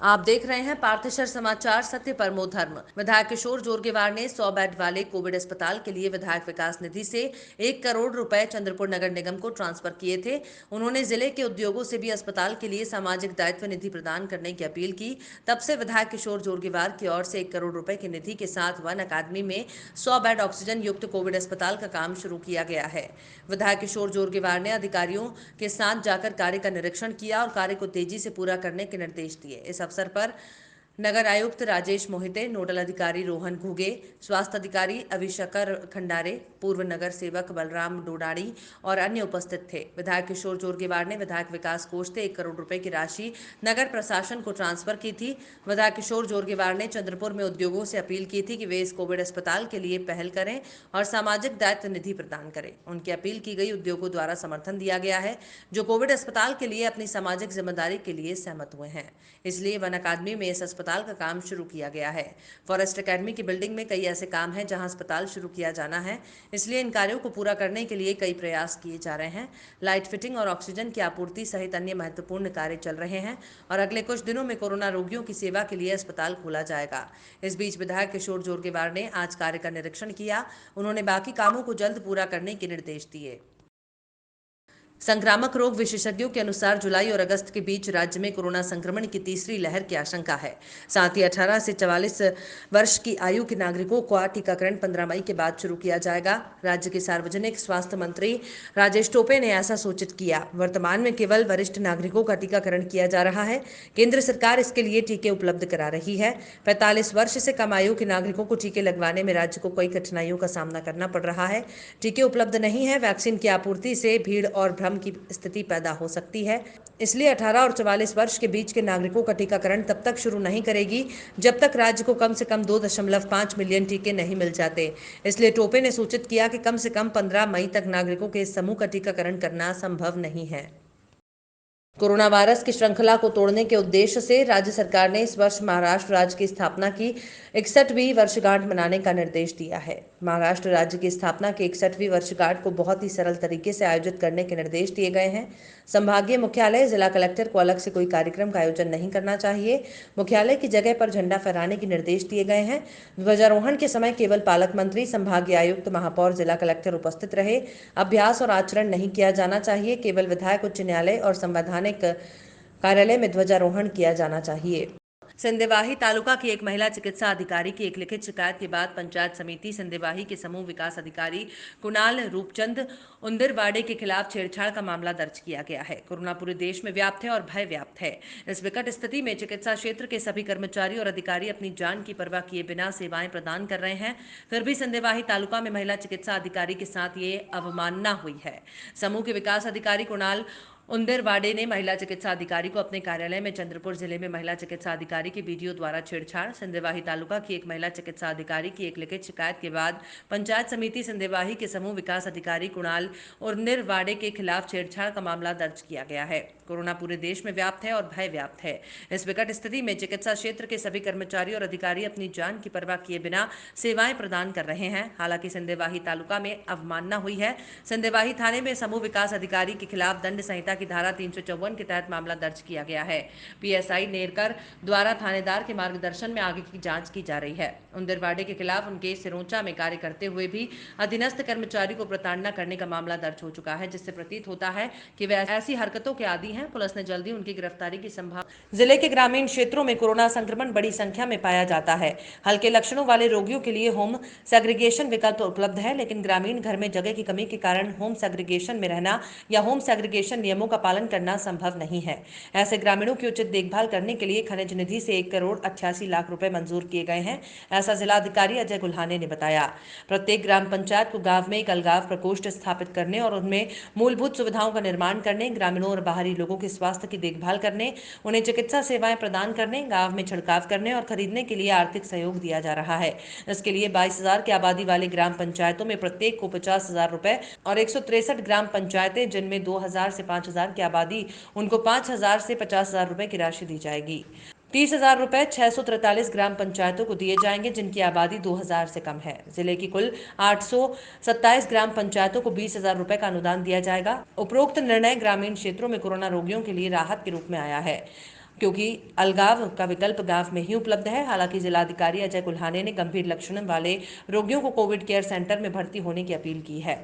आप देख रहे हैं पार्थेश्वर समाचार, सत्य परमो धर्म। विधायक किशोर जोरगेवार ने 100 बेड वाले कोविड अस्पताल के लिए विधायक विकास निधि से 1 करोड़ रुपए चंद्रपुर नगर निगम को ट्रांसफर किए थे। उन्होंने जिले के उद्योगों से भी अस्पताल के लिए सामाजिक दायित्व निधि प्रदान करने की अपील की। तब से विधायक किशोर जोरगेवार की ओर से 1 करोड़ रुपए की निधि के साथ वन अकादमी में 100 बेड ऑक्सीजन युक्त कोविड अस्पताल का काम शुरू किया गया है। विधायक किशोर जोरगेवार ने अधिकारियों के साथ जाकर कार्य का निरीक्षण किया और कार्य को तेजी से पूरा करने के निर्देश दिए। इस अवसर पर नगर आयुक्त राजेश मोहिते, नोडल अधिकारी रोहन घुगे, स्वास्थ्य अधिकारी अभिशकर खंडारे, पूर्व नगर सेवक बलराम डोडाड़ी और अन्य उपस्थित थे। विधायक किशोर जोरगेवार ने विधायक विकास कोष से 1 करोड़ रुपए की राशि नगर प्रशासन को ट्रांसफर की थी। विधायक किशोर जोरगेवार ने चंद्रपुर में उद्योगों से अपील की थी कि वे इस कोविड अस्पताल के लिए पहल करें और सामाजिक दायित्व निधि प्रदान करें। उनकी अपील की गई उद्योगों द्वारा समर्थन दिया गया है, जो कोविड अस्पताल के लिए अपनी सामाजिक जिम्मेदारी के लिए सहमत हुए हैं। इसलिए वन अकादमी में इस अस्पताल का काम शुरू किया गया है। फॉरेस्ट अकेडमी की बिल्डिंग में कई ऐसे काम हैं जहां अस्पताल शुरू किया जाना है, इसलिए इन कार्यों को पूरा करने के लिए कई प्रयास किए जा रहे हैं। लाइट फिटिंग और ऑक्सीजन की आपूर्ति सहित अन्य महत्वपूर्ण कार्य चल रहे हैं और अगले कुछ दिनों में कोरोना रोगियों की सेवा के लिए अस्पताल खोला जाएगा। इस बीच विधायक किशोर जोरगेवार ने आज कार्य का निरीक्षण किया। उन्होंने बाकी कामों को जल्द पूरा करने के निर्देश दिए। संक्रामक रोग विशेषज्ञों के अनुसार जुलाई और अगस्त के बीच राज्य में कोरोना संक्रमण की तीसरी लहर की आशंका है। साथ ही 18 से 44 वर्ष की आयु के नागरिकों का टीकाकरण 15 मई के बाद शुरू किया जाएगा। राज्य के सार्वजनिक स्वास्थ्य मंत्री राजेश टोपे ने ऐसा सूचित किया। वर्तमान में केवल वरिष्ठ नागरिकों का टीकाकरण किया जा रहा है। केंद्र सरकार इसके लिए टीके उपलब्ध करा रही है। 45 वर्ष से कम आयु के नागरिकों को टीके लगवाने में राज्य को कई कठिनाइयों का सामना करना पड़ रहा है। टीके उपलब्ध नहीं है। वैक्सीन की आपूर्ति से भीड़ और भ्रम की स्थिति पैदा हो सकती है। इसलिए 18 और 44 वर्ष के बीच के नागरिकों का टीकाकरण तब तक शुरू नहीं करेगी जब तक राज्य को कम से कम 2.5 मिलियन टीके नहीं मिल जाते। इसलिए टोपे ने सूचित किया कि कम से कम 15 मई तक नागरिकों के इस समूह का टीकाकरण करना संभव नहीं है। कोरोना वायरस की श्रृंखला को तोड़ने के उद्देश्य से राज्य सरकार ने इस वर्ष महाराष्ट्र राज्य की स्थापना की 61वीं वर्षगांठ मनाने का निर्देश दिया है। महाराष्ट्र राज्य की स्थापना की 61वीं वर्षगांठ को बहुत ही सरल तरीके से आयोजित करने के निर्देश दिए गए हैं। संभागीय मुख्यालय, जिला कलेक्टर को अलग से कोई कार्यक्रम का आयोजन नहीं करना चाहिए। मुख्यालय की जगह पर झंडा फहराने के निर्देश दिए गए हैं। ध्वजारोहण के समय केवल पालक मंत्री, संभागीय आयुक्त, महापौर, जिला कलेक्टर उपस्थित रहे। अभ्यास और आचरण नहीं किया जाना चाहिए। केवल विधायक, उच्च न्यायालय और संवैधानिक कार्यालय में ध्वजारोहण किया जाना चाहिए। सिंदेवाही तालुका की एक महिला चिकित्सा अधिकारी की एक लिखित शिकायत के बाद पंचायत समिति सिंदेवाही के समूह विकास अधिकारी कुणाल रूपचंद उंदरवाड़े के खिलाफ छेड़छाड़ का मामला दर्ज किया गया है। कोरोना पूरे देश में व्याप्त है और भय व्याप्त है। इस विकट स्थिति में चिकित्सा क्षेत्र के सभी कर्मचारी और अधिकारी अपनी जान की परवाह किए बिना सेवाएं प्रदान कर रहे हैं। फिर भी सिंदेवाही तालुका में महिला चिकित्सा अधिकारी के साथ ये अवमानना हुई है। समूह के विकास अधिकारी कुणाल उंदरवाड़े ने महिला चिकित्सा अधिकारी को अपने कार्यालय में चंद्रपुर जिले में महिला चिकित्सा अधिकारी की वीडियो द्वारा छेड़छाड़। सिंदेवाही तालुका की एक महिला चिकित्सा अधिकारी की एक लिखित शिकायत के बाद पंचायत समिति सिंदेवाही के समूह विकास अधिकारी कुणाल उंदरवाड़े के खिलाफ छेड़छाड़ का मामला दर्ज किया गया है। कोरोना पूरे देश में व्याप्त है और भय व्याप्त है। इस विकट स्थिति में चिकित्सा क्षेत्र के सभी कर्मचारी और अधिकारी अपनी जान की परवाह किए बिना सेवाएं प्रदान कर रहे हैं। हालांकि सिंदेवाही तालुका में अवमानना हुई है। सिंदेवाही थाने में समूह विकास अधिकारी के खिलाफ दंड संहिता की धारा 354 के तहत मामला दर्ज किया गया है। पीएसआई नेरकर द्वारा थानेदार के मार्गदर्शन में आगे की जांच की जा रही है। उंदरवाड़े के खिलाफ उनके सिरोंचा में कार्य करते हुए भी अधीनस्थ कर्मचारी को प्रताड़ना करने का मामला दर्ज हो चुका है, जिससे प्रतीत होता है कि वे ऐसी हरकतों के आदी हैं। पुलिस ने जल्दी उनकी गिरफ्तारी की संभावना। जिले के ग्रामीण क्षेत्रों में कोरोना संक्रमण बड़ी संख्या में पाया जाता है। हल्के लक्षणों वाले रोगियों के लिए होम सेग्रीगेशन विकल्प उपलब्ध है, लेकिन ग्रामीण घर में जगह की कमी के कारण होम सेग्रीगेशन में रहना या होम सेग्रीगेशन नियमों का पालन करना संभव नहीं है। ऐसे ग्रामीणों की उचित देखभाल करने के लिए खनिज निधि से 1 करोड़ 88 लाख रुपए मंजूर किए गए हैं। ऐसा जिला अधिकारी अजय गुल्हाने ने बताया। प्रत्येक ग्राम पंचायत को गांव में एक अलगाव प्रकोष्ठ स्थापित करने और उनमें मूलभूत सुविधाओं का निर्माण करने, ग्रामीणों और बाहरी लोगों के स्वास्थ्य की देखभाल करने, उन्हें चिकित्सा सेवाएं प्रदान करने, गांव में छिड़काव करने और खरीदने के लिए आर्थिक सहयोग दिया जा रहा है। इसके लिए 22,000 की आबादी वाले ग्राम पंचायतों में प्रत्येक को 50,000 रुपए और 163 ग्राम पंचायतें जिनमें 2,000 से 5,000 की आबादी, उनको 5,000 से 50,000 रुपए की राशि दी जाएगी। 30,000 रुपए 643 ग्राम पंचायतों को दिए जाएंगे जिनकी आबादी 2,000 से कम है। जिले की कुल 827 ग्राम पंचायतों को 20,000 रुपए का अनुदान दिया जाएगा। उपरोक्त निर्णय ग्रामीण क्षेत्रों में कोरोना रोगियों के लिए राहत के रूप में आया है। क्योंकि अलगाव का विकल्प गांव में ही उपलब्ध है। हालांकि जिलाधिकारी अजय कुल्हाने ने गंभीर लक्षणों वाले रोगियों को कोविड केयर सेंटर में भर्ती होने की अपील की है।